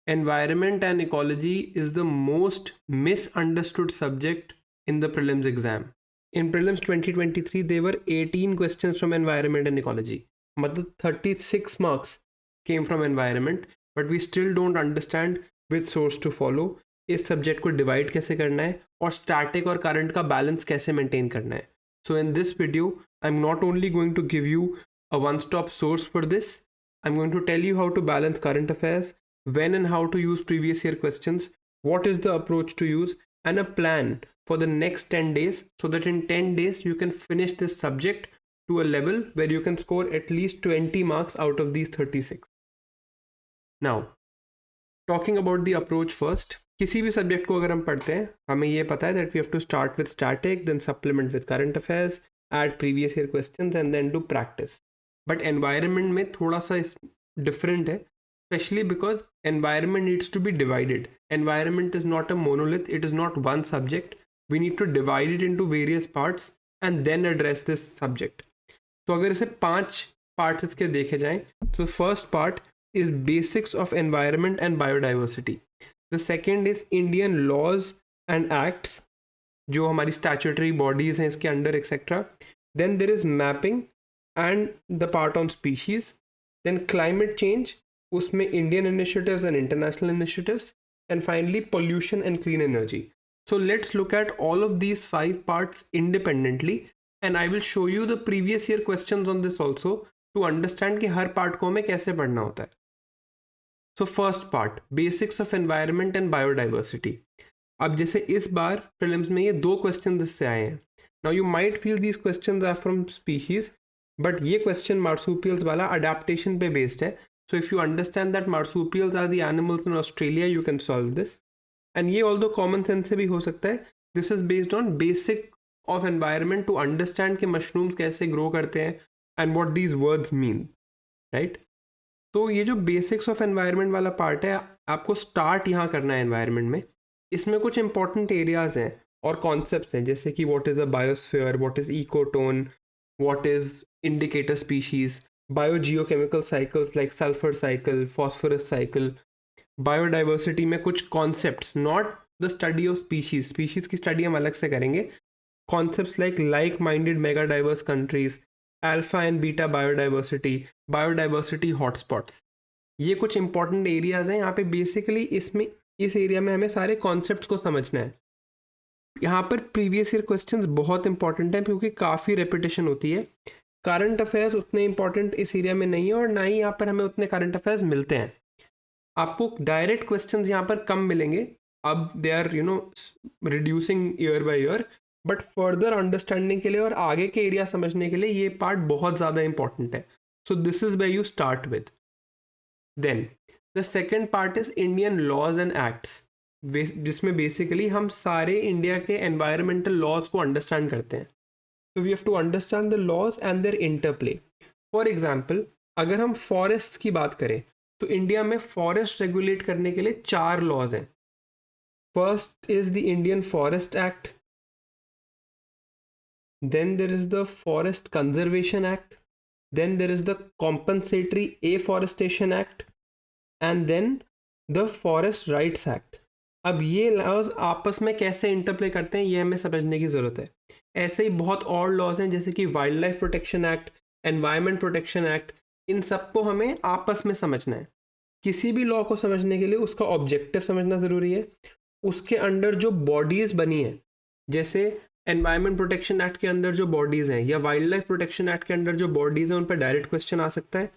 Environment and ecology is the most misunderstood subject in the prelims exam. In prelims 2023, there were 18 questions from environment and ecology. मतलब 36 marks came from environment, but we still don't understand which source to follow. इस subject को divide कैसे करना है और static और current का balance कैसे मेंटेन करना है. So in this video, I'm not only going to give you a one-stop source for this, I'm going to tell you how to balance current affairs, when and how to use previous year questions, what is the approach to use, and a plan for the next 10 days so that in 10 days you can finish this subject to a level where you can score at least 20 marks out of these 36. Now, talking about the approach first, किसी भी subject को अगर हम पढ़ते हैं हमें ये पता है that we have to start with static, then supplement with current affairs, add previous year questions and then do practice. But environment में थोड़ा सा different है, especially because environment needs to be divided. Environment is not a monolith, it is not one subject. We need to divide it into various parts and then address this subject. तो अगर इसे 5 parts इसके देखे जाएं, तो first part is basics of environment and biodiversity. The second is Indian laws and acts, जो हमारी statutory bodies हैं इसके under etc. Then there is mapping and the part on species. Then climate change, उसमें Indian initiatives and international initiatives. And finally pollution and clean energy. So let's look at all of these 5 parts independently and I will show you the previous year questions on this also to understand कि हर part को हमें कैसे पढ़ना होता है. So first part, basics of environment and biodiversity. अब जैसे इस बार prelims में ये 2 questions इससे आए हैं. Now you might feel these questions are from species, but ये question marsupials वाला adaptation पे based है. So if you understand that marsupials are the animals in Australia, you can solve this. And ये although common sense से भी हो सकता है, this is based on basic of environment to understand कि mushrooms कैसे grow करते हैं and what these words mean, right? तो ये जो बेसिक्स ऑफ एनवायरनमेंट वाला पार्ट है आपको स्टार्ट यहाँ करना है एनवायरनमेंट में. इसमें कुछ इंपॉर्टेंट एरियाज हैं और कॉन्सेप्ट्स हैं जैसे कि what is a biosphere, what is ecotone, what is indicator species, biogeochemical cycles like sulphur cycle, phosphorus cycle. Biodiversity में कुछ concepts, not the study of species की स्टडी हम अलग से करेंगे. Concepts like minded mega diverse countries, alpha and beta biodiversity hotspots, ये कुछ important areas हैं. यहाँ पे बेसिकली इसमें इस एरिया में हमें सारे कॉन्सेप्ट्स को समझना है. यहाँ पर प्रीवियस ईयर क्वेश्चंस बहुत इंपॉर्टेंट हैं क्योंकि काफ़ी रेपिटेशन होती है. करंट अफेयर्स उतने इंपॉर्टेंट इस एरिया में नहीं है और ना ही यहाँ पर हमें उतने करंट अफेयर्स मिलते हैं. आपको डायरेक्ट क्वेश्चंस यहाँ पर कम मिलेंगे. अब they are reducing year by year, but further understanding के लिए और आगे के एरिया समझने के लिए ये पार्ट बहुत ज़्यादा इंपॉर्टेंट है. So this is where you start with. Then the second part is Indian laws and acts, जिसमें बेसिकली हम सारे इंडिया के एनवायरमेंटल लॉज को अंडरस्टैंड करते हैं. तो we have to understand the laws and their interplay. For example अगर हम फॉरेस्ट की बात करें तो इंडिया में फॉरेस्ट रेगुलेट करने के लिए 4 लॉज हैं. First is the Indian forest act, then there is the Forest Conservation Act, then there is the Compensatory Afforestation Act, and then the Forest Rights Act. अब ये लॉज आपस में कैसे इंटरप्ले करते हैं ये हमें समझने की ज़रूरत है. ऐसे ही बहुत और लॉज हैं जैसे कि wild life protection act, environment protection act. इन सबको हमें आपस में समझना है. किसी भी लॉ को समझने के लिए उसका ऑब्जेक्टिव समझना ज़रूरी है, उसके अंडर जो बॉडीज़ बनी हैं, जैसे एनवायरनमेंट प्रोटेक्शन एक्ट के अंदर जो बॉडीज़ हैं या वाइल्ड लाइफ प्रोटेक्शन एक्ट के अंदर जो बॉडीज़ हैं उन पर डायरेक्ट क्वेश्चन आ सकता है.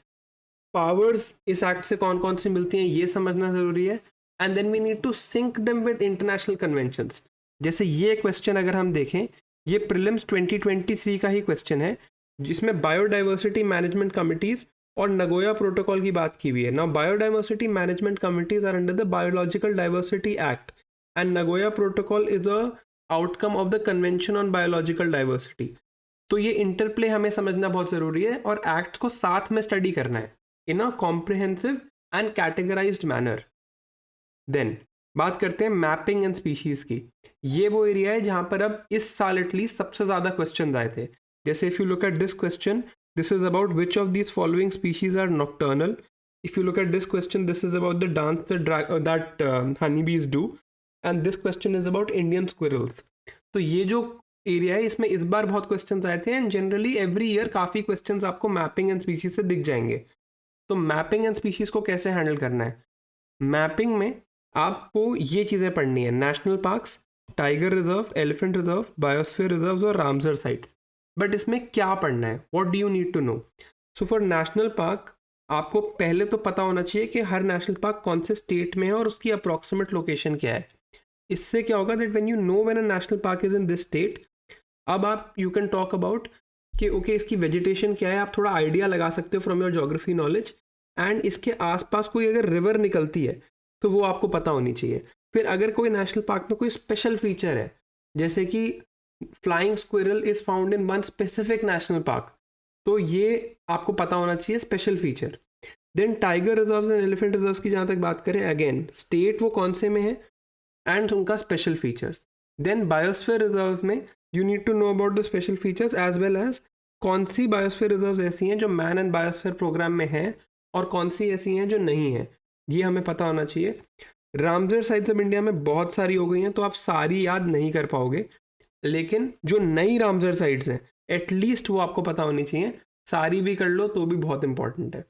पावर्स इस एक्ट से कौन कौन सी मिलती हैं ये समझना ज़रूरी है. And then we need to sync them with international conventions. जैसे ये क्वेश्चन अगर हम देखें, ये प्रीलिम्स 2023 का ही क्वेश्चन है जिसमें बायोडाइवर्सिटी मैनेजमेंट कमिटीज़ और नगोया प्रोटोकॉल की बात की हुई है. Now biodiversity management committees are under the biological diversity act and Nagoya protocol is a outcome of the convention on biological diversity. तो ये इंटरप्ले हमें समझना बहुत ज़रूरी है और एक्ट को साथ में स्टडी करना है in a comprehensive and categorized manner. Then बात करते हैं मैपिंग एंड स्पीशीज़ की. ये वो एरिया है जहाँ पर अब इस साल एटलीस्ट सबसे ज़्यादा क्वेश्चन आए थे. जैसे if you look at this question, this is about which of these following species are nocturnal. If you look at this question, this is about the dance that honeybees do, and this question is about Indian squirrels. तो ये जो area है इसमें इस बार बहुत questions आए थे, and generally every year काफ़ी क्वेश्चंस आपको मैपिंग एंड स्पीशीज से दिख जाएंगे. तो मैपिंग एंड स्पीशीज को कैसे हैंडल करना है? मैपिंग में आपको ये चीज़ें पढ़नी है: national parks, tiger reserve, elephant reserve, biosphere reserve और रामसर साइट्स. बट इसमें क्या पढ़ना है? What do you need to know? So for national park आपको पहले तो पता होना चाहिए कि हर नेशनल पार्क कौन से स्टेट में है और उसकी अप्रॉक्सीमेट लोकेशन क्या है. इससे क्या होगा that when you know when a national park is in this state, अब आप यू कैन टॉक अबाउट कि ओके इसकी वेजिटेशन क्या है, आप थोड़ा आइडिया लगा सकते हो from your geography knowledge. And इसके आसपास कोई अगर रिवर निकलती है तो वो आपको पता होनी चाहिए. फिर अगर कोई नेशनल पार्क में कोई स्पेशल फीचर है, जैसे कि flying squirrel is found in one specific national park, तो ये आपको पता होना चाहिए special feature. Then tiger reserves and elephant reserves की जहाँ तक बात करें, अगेन स्टेट वो कौन से में है एंड उनका special features. Then biosphere reserves में you need to know about the special features as well as कौन सी बायोस्फीयर रिजर्व्स ऐसी हैं जो मैन एंड बायोस्फीयर प्रोग्राम में हैं और कौन सी ऐसी हैं जो नहीं हैं, ये हमें पता होना चाहिए. रामसर साइट्स अब इंडिया में बहुत सारी हो गई हैं तो आप सारी याद नहीं कर पाओगे, लेकिन जो नई रामसर साइट्स हैं एटलीस्ट वो आपको पता होनी चाहिए. सारी भी कर लो तो भी बहुत इंपॉर्टेंट है.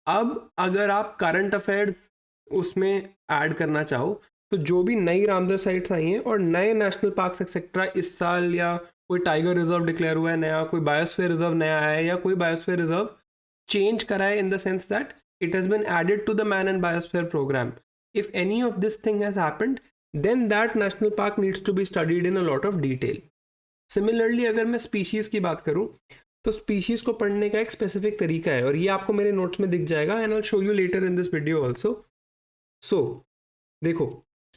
अब अगर आप करंट अफेयर्स उसमें ऐड करना चाहो तो जो भी नई रामसर साइट्स आई हैं और नए नेशनल पार्क्स एक्सेट्रा इस साल, या कोई टाइगर रिजर्व डिक्लेयर हुआ है नया, कोई बायोस्फीयर रिजर्व नया आया है, या कोई बायोस्फीयर रिजर्व चेंज करा है in the sense that it has been added to the man and biosphere program. If any of this thing has happened, then that national park needs to be studied in a lot of detail. Similarly, अगर मैं species की बात करूं तो species को पढ़ने का एक specific तरीका है और ये आपको मेरे notes में दिख जाएगा, and I'll show you later in this video also. So, देखो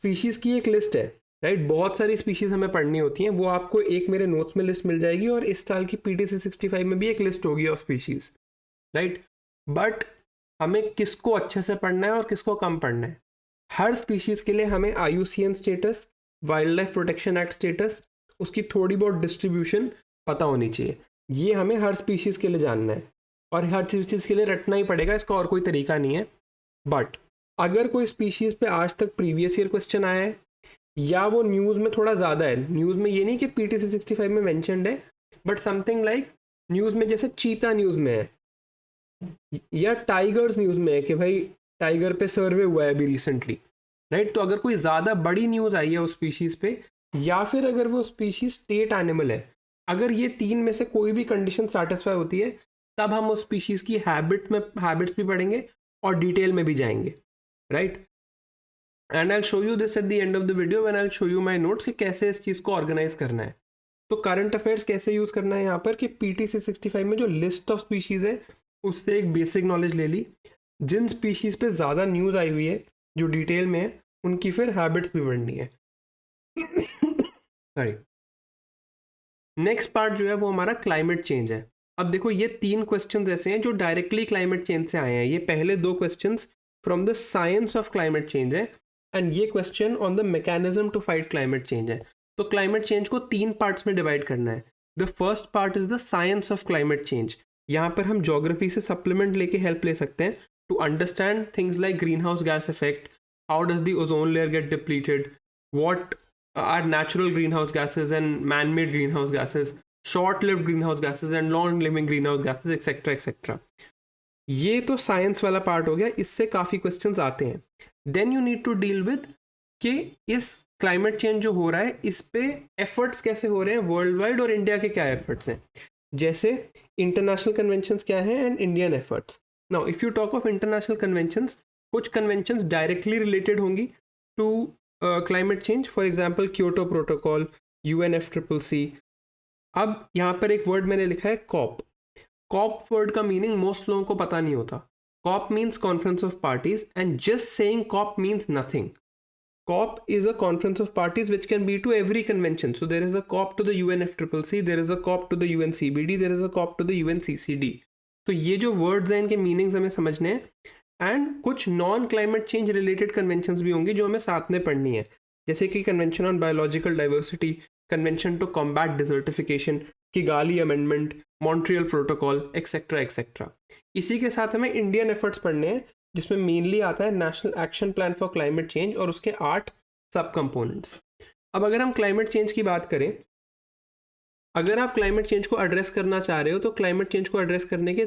species की एक list है, राइट? बहुत सारी species हमें पढ़नी होती हैं, वो आपको एक मेरे notes में list मिल जाएगी और इस साल की PTC 65 में भी एक list होगी ऑफ species, राइट? बट हमें किसको अच्छे से पढ़ना है और किसको कम पढ़ना है? हर स्पीशीज़ के लिए हमें IUCN status, wild life protection act status, उसकी थोड़ी बहुत डिस्ट्रीब्यूशन पता होनी चाहिए. ये हमें हर स्पीशीज़ के लिए जानना है और हर स्पीशीज़ के लिए रटना ही पड़ेगा, इसका और कोई तरीका नहीं है. बट अगर कोई स्पीशीज़ पे आज तक प्रीवियस ईयर क्वेश्चन आया है या वो न्यूज़ में थोड़ा ज़्यादा है, न्यूज़ में ये नहीं कि PTC 65 में मैंशनड है, बट समथिंग लाइक न्यूज़ में जैसे चीता न्यूज़ में है या टाइगर्स न्यूज़ में है कि भाई टाइगर पे सर्वे हुआ है अभी रिसेंटली, राइट? तो अगर कोई ज़्यादा बड़ी न्यूज़ आई है उस स्पीशीज़ पे, या फिर अगर वो स्पीशीज़ स्टेट एनिमल है, अगर ये तीन में से कोई भी कंडीशन सेटिस्फाई होती है, तब हम उस स्पीशीज़ की हैबिट्स भी पढ़ेंगे और डिटेल में भी जाएंगे, right? And I show you this eight the end of the video when I show you my notes कि कैसे इस चीज़ को ऑर्गेनाइज करना है. तो करंट अफेयर्स कैसे यूज़ करना है यहाँ पर कि PTC 65 में जो लिस्ट ऑफ स्पीशीज़ है उससे एक बेसिक नॉलेज ले ली. जिन स्पीशीज़ पे ज़्यादा न्यूज़ आई हुई है जो डिटेल में है, उनकी फिर हैबिट्स भी बढ़नी है. सॉरी. नेक्स्ट पार्ट जो है वो हमारा क्लाइमेट चेंज है. अब देखो ये तीन क्वेश्चंस ऐसे हैं जो डायरेक्टली क्लाइमेट चेंज से आए हैं. ये पहले दो questions from the science of climate change है एंड ये question on the mechanism to fight climate change है. तो क्लाइमेट चेंज को तीन पार्ट्स में डिवाइड करना है. The first part is the science of climate change. यहाँ पर हम ज्योग्राफी से सप्लीमेंट लेके हेल्प ले सकते हैं to understand things like green house gas effect, how does the ozone layer get depleted, what are natural green house gases and man made green house gases, short lived green house gases and long living green house gases etcetera etcetera. ये तो science वाला part हो गया, इससे काफ़ी questions आते हैं. Then you need to deal with कि इस क्लाइमेट चेंज जो हो रहा है इस पे एफर्ट्स कैसे हो रहे हैं वर्ल्ड वाइड और इंडिया के क्या एफर्ट्स हैं. जैसे इंटरनेशनल कन्वेंशंस क्या हैं and Indian efforts. Now if you talk of international conventions, कुछ कन्वेंशंस डायरेक्टली रिलेटेड होंगी to climate change. For example Kyoto protocol, UNFCCC. अब यहाँ पर एक वर्ड मैंने लिखा है कॉप. कॉप वर्ड का मीनिंग मोस्ट लोगों को पता नहीं होता. COP means conference of parties and just saying COP means nothing. COP is a conference of parties which can be to every convention. So there is a COP to the UNFCCC, there is a COP to the UNCBD, there is a COP to the UNCCD. तो ये जो words हैं इनके meanings हमें समझने हैं and कुछ non climate change related conventions भी होंगी जो हमें साथ में पढ़नी है. जैसे कि convention on biological diversity, convention to combat desertification, Kigali amendment, Montreal protocol etcetera etcetera. इसी के साथ हमें इंडियन एफर्ट्स पढ़ने हैं जिसमें मेनली आता है national action plan for climate change और उसके 8 सब कंपोनेंट्स। अब अगर हम क्लाइमेट चेंज की बात करें, अगर आप क्लाइमेट चेंज को एड्रेस करना चाह रहे हो तो क्लाइमेट चेंज को एड्रेस करने के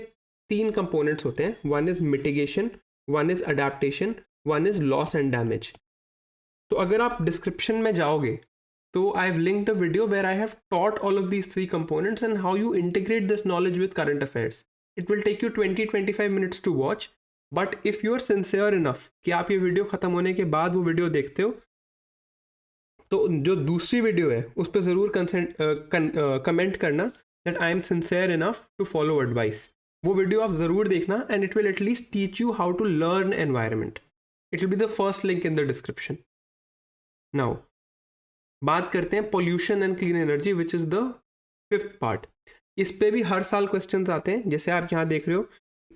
3 कंपोनेंट्स होते हैं। One is mitigation, one is adaptation, one is loss and damage. तो अगर आप डिस्क्रिप्शन में जाओगे तो I have linked a video where I have taught all of these 3 components and how you integrate this knowledge with current affairs. It will take you 20-25 minutes to watch, but if you are sincere enough कि आप ये video ख़त्म होने के बाद वो video देखते हो, तो जो दूसरी वीडियो है उस पर ज़रूर कमेंट करना that I am sincere enough to follow advice. वो वीडियो आप ज़रूर देखना and it will at least teach you how to learn environment. It will be the first link in the description. Now बात करते हैं pollution and clean energy which is the 5th part. इस पे भी हर साल क्वेश्चंस आते हैं। जैसे आप यहाँ देख रहे हो,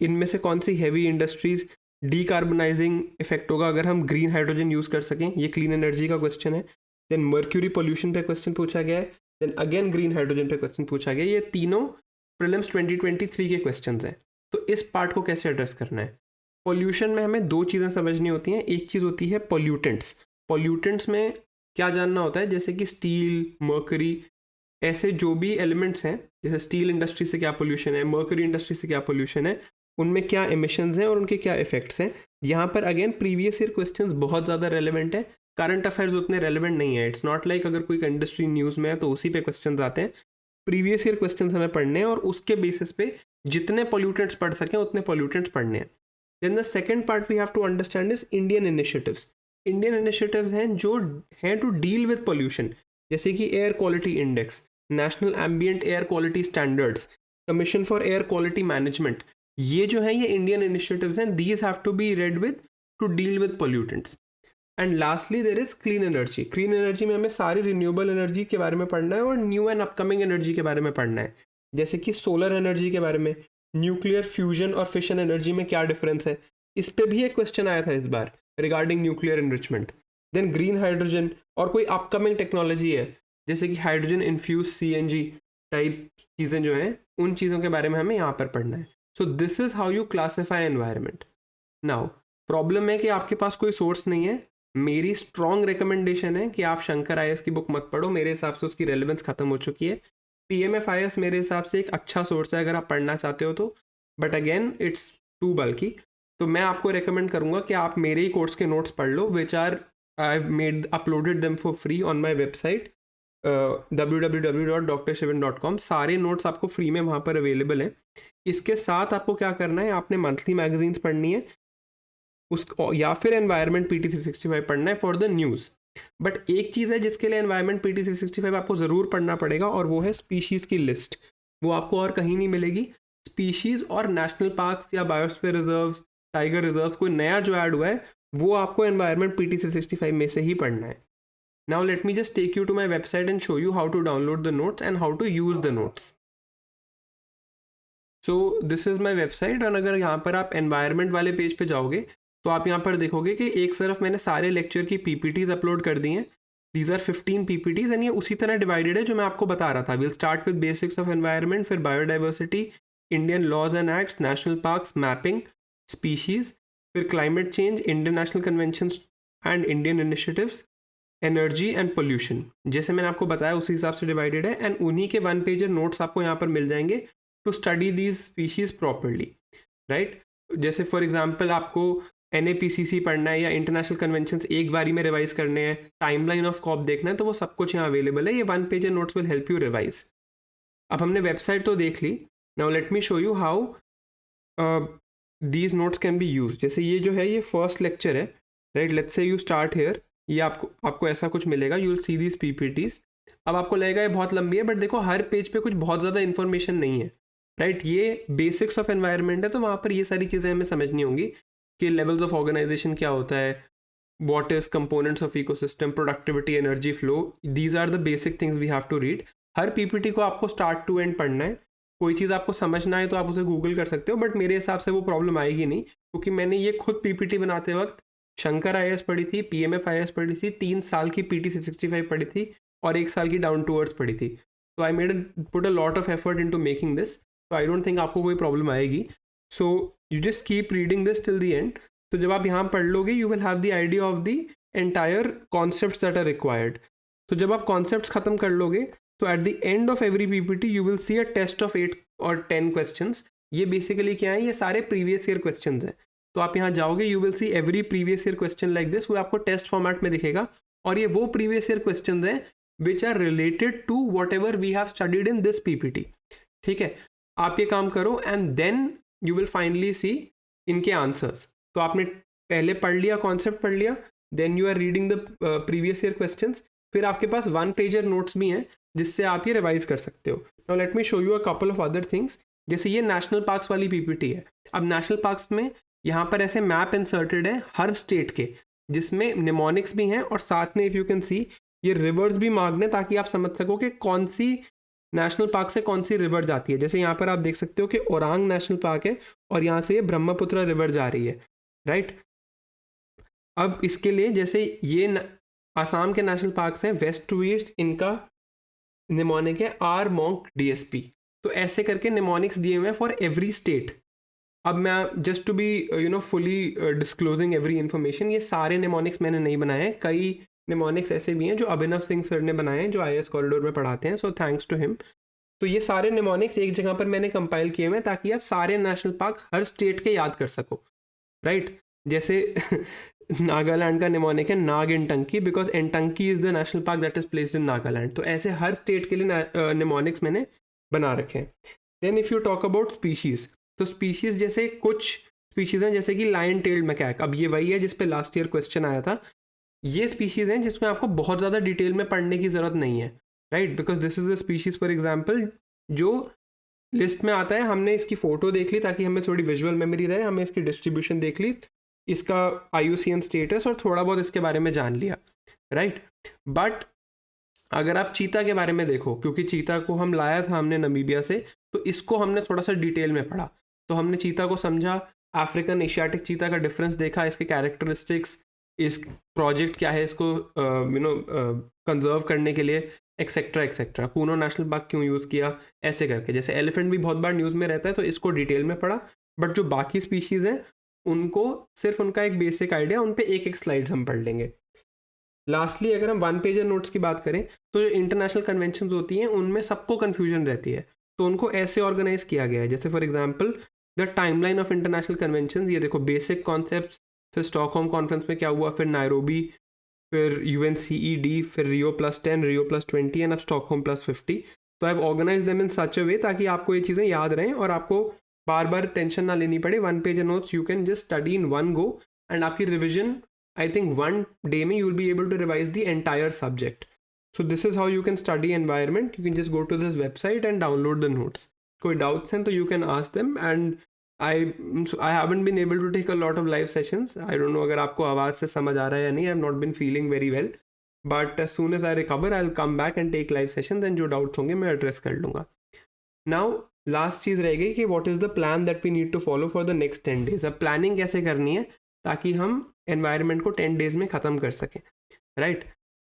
इनमें से कौन सी हैवी इंडस्ट्रीज डीकार्बनाइजिंग इफेक्ट होगा अगर हम ग्रीन हाइड्रोजन यूज़ कर सकें, ये क्लीन एनर्जी का क्वेश्चन है। देन मर्क्यूरी पोल्यूशन पे क्वेश्चन पूछा गया है। देन अगेन ग्रीन हाइड्रोजन पे क्वेश्चन पूछा गया है। ये तीनों प्रीलिम्स 2023 के क्वेश्चन हैं। तो इस पार्ट को कैसे एड्रेस करना है? पोल्यूशन में हमें 2 चीज़ें समझनी होती हैं। एक चीज़ होती है पोल्यूटेंट्स। पोल्यूटेंट्स में क्या जानना होता है, जैसे कि स्टील, मर्करी, ऐसे जो भी एलिमेंट्स हैं, जैसे स्टील इंडस्ट्री से क्या पोल्यूशन है, मर्करी इंडस्ट्री से क्या पोल्यूशन है, उनमें क्या एमिशंस हैं और उनके क्या इफेक्ट्स हैं। यहाँ पर अगेन प्रीवियस ईयर क्वेश्चंस बहुत ज़्यादा रेलेवेंट है, करंट अफेयर्स उतने रेलेवेंट नहीं है। इट्स नॉट लाइक अगर कोई इंडस्ट्री न्यूज़ में है तो उसी पे क्वेश्चंस आते हैं। प्रीवियस ईयर क्वेश्चंस हमें पढ़ने हैं और उसके बेसिस पे जितने पोल्यूटेंट्स पढ़ सकें उतने पोल्यूटेंट्स पढ़ने हैं। Then the second part we have to understand is Indian initiatives. Indian initiatives हैं जो हैं टू डील विद पोल्यूशन, जैसे कि air quality index, national ambient air quality standards, commission for air quality management. ये जो है ये इंडियन इनिशिएटिव्स हैं। These have to be read with to deal with pollutants. And lastly there is clean energy. Clean energy में हमें सारी renewable energy के बारे में पढ़ना है और न्यू एंड अपकमिंग एनर्जी के बारे में पढ़ना है, जैसे कि सोलर एनर्जी के बारे में, न्यूक्लियर फ्यूजन और फिशन एनर्जी में क्या डिफरेंस है। इस पे भी एक क्वेश्चन आया था इस बार regarding nuclear enrichment. Then green hydrogen और कोई अपकमिंग टेक्नोलॉजी है जैसे कि हाइड्रोजन इन्फ्यूज CNG टाइप चीज़ें जो हैं, उन चीज़ों के बारे में हमें यहाँ पर पढ़ना है। So this is how you classify environment. Now problem है कि आपके पास कोई सोर्स नहीं है। मेरी स्ट्रॉन्ग रिकमेंडेशन है कि आप शंकर IAS की बुक मत पढ़ो। मेरे हिसाब से उसकी रेलेवेंस खत्म हो चुकी है। PMFIS मेरे हिसाब से एक अच्छा सोर्स है अगर आप पढ़ना चाहते हो तो, बट अगेन इट्स टू बल्कि। तो मैं आपको रेकमेंड करूँगा कि आप मेरे ही कोर्स के नोट्स पढ़ लो, which are I have made uploaded them for free on my website www.drshivan.com। सारे नोट्स आपको फ्री में वहाँ पर अवेलेबल हैं। इसके साथ आपको क्या करना है, आपने मंथली मैगजीन्स पढ़नी है उस, या फिर एनवायरनमेंट PT 365 पढ़ना है फॉर द न्यूज़। बट एक चीज़ है जिसके लिए एनवायरनमेंट PT 365 आपको ज़रूर पढ़ना पड़ेगा और वो है स्पीशीज़ की लिस्ट। वो आपको और कहीं नहीं मिलेगी। स्पीशीज़ और नेशनल पार्क्स या बायोस्फीयर रिजर्व्स, टाइगर रिजर्व कोई नया जो ऐड हुआ है वो आपको एनवायरनमेंट PT 365 में से ही पढ़ना है। Now let me just take you to my website and show you how to download the notes and how to use the notes. So this is my website. और अगर यहाँ पर आप एनवायरनमेंट वाले पेज पे जाओगे तो आप यहाँ पर देखोगे कि एक तरफ मैंने सारे लेक्चर की PPTs अपलोड कर दी हैं। दीज आर 15 PPTs एंड ये उसी तरह डिवाइडेड है जो मैं आपको बता रहा था। Will start with basics of environment, फिर biodiversity, Indian laws and acts, national parks, mapping, species, फिर climate change, Indian national convention and Indian initiatives, energy and pollution. जैसे मैंने आपको बताया उसी हिसाब से डिवाइडेड है। एंड उन्हीं के 1 पेजर नोट्स आपको यहाँ पर मिल जाएंगे to study these species properly, right. जैसे फॉर एग्जाम्पल आपको NAPCC पढ़ना है या इंटरनेशनल कन्वेंशंस एक बारी में रिवाइज करने हैं, टाइमलाइन ऑफ COP देखना है, तो वो सब कुछ यहाँ अवेलेबल है। ये 1 pager notes will help you revise. अब हमने वेबसाइट तो देख ली। Now let me show you how these notes can be use. जैसे ये जो है ये फर्स्ट लेक्चर है, right. Let's say you start here. ये आपको ऐसा कुछ मिलेगा, you will see these PPTs। अब आपको लगेगा ये बहुत लंबी है, बट देखो हर पेज पे कुछ बहुत ज़्यादा इन्फॉर्मेशन नहीं है, राइट। ये बेसिक्स ऑफ एनवायरनमेंट है, तो वहाँ पर ये सारी चीज़ें हमें समझनी होंगी कि लेवल्स ऑफ ऑर्गेनाइजेशन क्या होता है, what is components of ecosystem, productivity, energy flow. These are the basic things we have to read. हर PPT को आपको स्टार्ट टू एंड पढ़ना है। कोई चीज़ आपको समझना है तो आप उसे गूगल कर सकते हो, बट मेरे हिसाब से वो प्रॉब्लम आएगी नहीं, क्योंकि मैंने ये खुद PPT बनाते वक्त शंकर IAS पढ़ी थी, PMFIS पढ़ी थी, 3 साल की PT 365 पढ़ी थी और 1 साल की डाउन टू अर्थ पढ़ी थी। तो I put a lot of effort into making this, so I don't think आपको कोई प्रॉब्लम आएगी। So you just keep reading this till the end. तो जब आप यहाँ पढ़ लोगे you will have the idea of the entire concepts that are required. तो जब आप कॉन्सेप्ट्स खत्म कर लोगे तो at the end of every PPT you will see a test of 8 और 10 क्वेश्चंस। ये बेसिकली क्या है, ये सारे प्रीवियस ईयर क्वेश्चंस हैं। तो आप यहाँ जाओगे, you will see every previous year question like this, वो आपको टेस्ट फॉर्मेट में दिखेगा। और ये वो प्रीवियस ईयर क्वेश्चंस हैं which are related to whatever we have studied in this PPT. ठीक है, आप ये काम करो and then you will finally see इनके आंसर्स। तो आपने पहले पढ़ लिया, कॉन्सेप्ट पढ़ लिया, then you are reading the previous year questions, फिर आपके पास 1 पेजर नोट्स भी हैं जिससे आप ये रिवाइज कर सकते हो। Now let me show you a couple of other things. जैसे ये नेशनल पार्क्स वाली पीपीटी है। अब नेशनल पार्क्स में यहाँ पर ऐसे मैप इंसर्टेड है हर स्टेट के, जिसमें निमोनिक्स भी हैं और साथ में इफ़ यू कैन सी ये रिवर्स भी मार्क्ड है, ताकि आप समझ सको कि कौन सी नेशनल पार्क से कौन सी रिवर जाती है। जैसे यहाँ पर आप देख सकते हो कि ओरांग नेशनल पार्क है और यहाँ से ये ब्रह्मपुत्र रिवर जा रही है, राइट। अब इसके लिए जैसे ये आसाम के नेशनल पार्क्स हैं, वेस्ट टू ईस्ट इनका निमोनिक है आर मॉन्क डीएसपी। तो ऐसे करके निमोनिक्स दिए हुए हैं फॉर एवरी स्टेट। अब मैं just to be fully disclosing every information, ये सारे निमोनिक्स मैंने नहीं बनाए हैं, कई निमोनिक्स ऐसे भी हैं जो अभिनव सिंह सर ने बनाए हैं जो IAS कॉरिडोर में पढ़ाते हैं, सो थैंक्स टू हिम। तो ये सारे निमोनिक्स एक जगह पर मैंने कंपाइल किए हुए हैं ताकि आप सारे नेशनल पार्क हर स्टेट के याद कर सको, राइट। जैसे नागालैंड का निमोनिक है नाग Ntangki, because Ntangki is the national park that is placed in Nagaland. तो ऐसे हर स्टेट के लिए निमोनिक्स मैंने बना रखे हैं। Then if you talk about species, तो स्पीशीज़ जैसे कुछ स्पीशीज़ हैं जैसे कि लायन टेल्ड मैकैक। अब ये वही है जिस पे लास्ट ईयर क्वेश्चन आया था। ये स्पीशीज़ हैं जिसमें आपको बहुत ज़्यादा डिटेल में पढ़ने की ज़रूरत नहीं है, right, because this is a species for example जो लिस्ट में आता है। हमने इसकी फ़ोटो देख ली ताकि हमें थोड़ी विजुअल मेमोरी रहे, हमने इसकी डिस्ट्रीब्यूशन देख ली, इसका IUCN स्टेटस और थोड़ा बहुत इसके बारे में जान लिया, राइट। बट अगर आप चीता के बारे में देखो, क्योंकि चीता को हम लाया था हमने नमीबिया से, तो इसको हमने थोड़ा सा डिटेल में पढ़ा। तो हमने चीता को समझा, अफ्रीकन एशियाटिक चीता का डिफरेंस देखा, इसके कैरेक्टरिस्टिक्स, इस प्रोजेक्ट क्या है इसको कंजर्व करने के लिए, एक्सेट्रा एक्सेट्रा। पूनो नेशनल पार्क क्यों यूज़ किया, ऐसे करके। जैसे एलिफेंट भी बहुत बार न्यूज़ में रहता है तो इसको डिटेल में पढ़ा। बट जो बाकी स्पीशीज़ हैं उनको सिर्फ उनका एक बेसिक आइडिया, उन पे एक एक स्लाइड्स हम पढ़ लेंगे। लास्टली अगर हम 1 पेजर नोट्स की बात करें तो जो इंटरनेशनल कन्वेंशंस होती हैं उनमें सबको कन्फ्यूजन रहती है, तो उनको ऐसे ऑर्गेनाइज किया गया है। जैसे for example the timeline of international conventions, ये देखो बेसिक कॉन्सेप्ट्स, फिर स्टॉकहोम कॉन्फ्रेंस में क्या हुआ, फिर नायरोबी, फिर UNCED, फिर Rio+10, Rio+20 एंड अब स्टॉकहोम +50। तो I have organise them in such a way ताकि आपको ये चीज़ें याद रहें और आपको बार बार टेंशन ना लेनी पड़े। 1 pager notes you can just study in one go and आपकी रिविजन I think 1 day में you will be able to revise the entire subject. So this is how you can study environment. You can just go to this website and download the notes. कोई doubts हैं तो you can ask them, and I haven't been able to take a lot of live sessions. I don't know अगर आपको आवाज़ से समझ आ रहा है या नहीं. I have not been feeling very well. But as soon as I recover, I'll come back and take live sessions and जो doubts होंगे मैं address कर लूँगा. Now last चीज़ रह गई कि what is the plan that we need to follow for the next 10 days. अब planning कैसे करनी है ताकि हम एनवायरनमेंट को 10 डेज़ में ख़त्म कर सकें, राइट।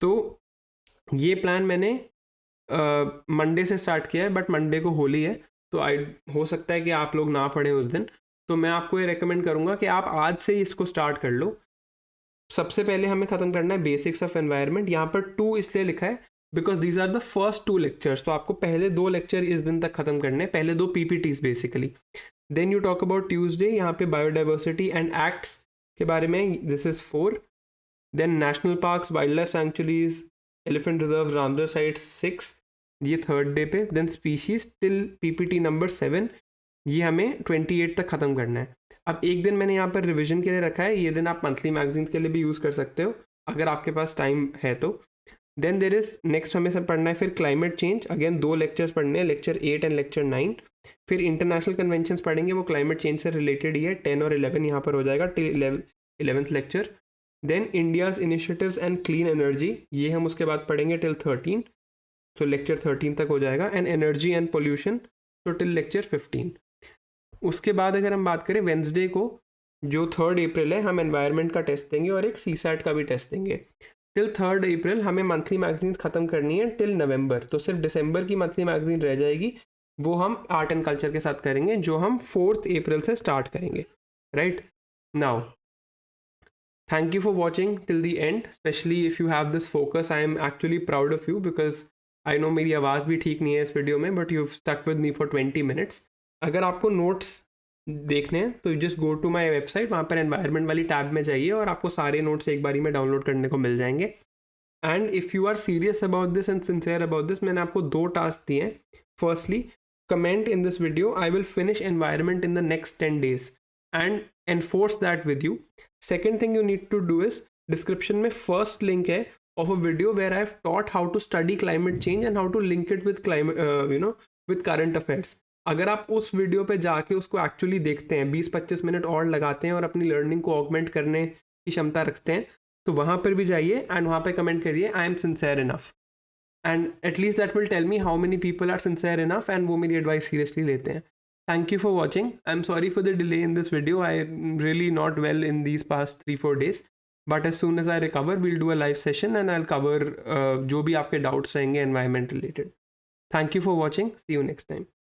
तो ये प्लान मैंने मंडे से स्टार्ट किया है, बट मंडे को होली है तो हो सकता है कि आप लोग ना पढ़ें उस दिन। तो मैं आपको ये रेकमेंड करूँगा कि आप आज से ही इसको स्टार्ट कर लो। सबसे पहले हमें ख़त्म करना है बेसिक्स ऑफ एनवायरनमेंट। यहाँ पर 2 इसलिए लिखा है because these are the first 2 lectures. तो आपको पहले 2 लेक्चर इस दिन तक ख़त्म करने हैं, पहले 2 PPTs बेसिकली। Then you talk about Tuesday, यहाँ पे बायोडाइवर्सिटी एंड एक्ट्स के बारे में, दिस इज़ 4। Then national parks, wild life sanctuaries, elephant reserve, Ramsar sites 6, ये 3rd डे पे। Then species till PPT number 7, ये हमें 28 तक ख़त्म करना है। अब एक दिन मैंने यहाँ पर रिविजन के लिए रखा है, ये दिन आप मंथली मैगजीन्स के लिए भी यूज़ कर सकते हो अगर आपके पास टाइम है तो। देन देर इज़ नेक्स्ट हमें सर पढ़ना है फिर क्लाइमेट चेंज, अगेन 2 लेक्चर्स पढ़ने हैं, लेक्चर 8 एंड लेक्चर 9। फिर इंटरनेशनल कन्वेंशंस पढ़ेंगे, वो क्लाइमेट चेंज से रिलेटेड ही है, 10 और 11 यहाँ पर हो जाएगा till 11th lecture. Then India's initiatives and clean energy, ये हम उसके बाद पढ़ेंगे टिल 13, तो लेक्चर 13 तक हो जाएगा। एंड एनर्जी एंड पोल्यूशन, तो टिल लेक्चर 15। उसके बाद अगर हम बात करें वेंसडे को जो 3rd अप्रैल है, हम एनवायरनमेंट का टेस्ट देंगे और एक CSAT का भी टेस्ट देंगे। टिल 3rd अप्रैल हमें मंथली मैगजीन ख़त्म करनी है टिल नवंबर, तो सिर्फ दिसंबर की मंथली मैगजीन रह जाएगी, वो हम आर्ट एंड कल्चर के साथ करेंगे जो हम 4th अप्रैल से स्टार्ट करेंगे, right. Now Thank you for watching till the end, especially if you have this focus. I am actually proud of you because I know मेरी आवाज़ भी ठीक नहीं है इस वीडियो में, but you've stuck with me for 20 minutes. अगर आपको नोट्स देखने हैं तो just go to my website, वहाँ पर एनवायरनमेंट वाली टैब में जाइए और आपको सारे नोट्स एक बारी में डाउनलोड करने को मिल जाएंगे. And if you are serious about this and sincere about this, मैंने आपको 2 टास्क दिए हैं. Firstly, comment in this video, I will finish environment in the next 10 days and enforce that with you. Second thing you need to do is, description में first link है of a video where I've taught how to study climate change and how to link it with climate with current affairs. अगर आप उस video पे जाके उसको actually देखते हैं, 20-25 मिनट और लगाते हैं और अपनी लर्निंग को ऑगमेंट करने की क्षमता रखते हैं, तो वहाँ पर भी जाइए एंड वहाँ पे कमेंट करिए आई am sincere enough. And at least that will tell me how many people are sincere enough and वो मेरी advice seriously लेते हैं. Thank you for watching. I'm sorry for the delay in this video. I'm really not well in these past 3-4 days. But as soon as I recover, we'll do a live session and I'll cover जो भी आपके doubts रहेंगे environment related. Thank you for watching. See you next time.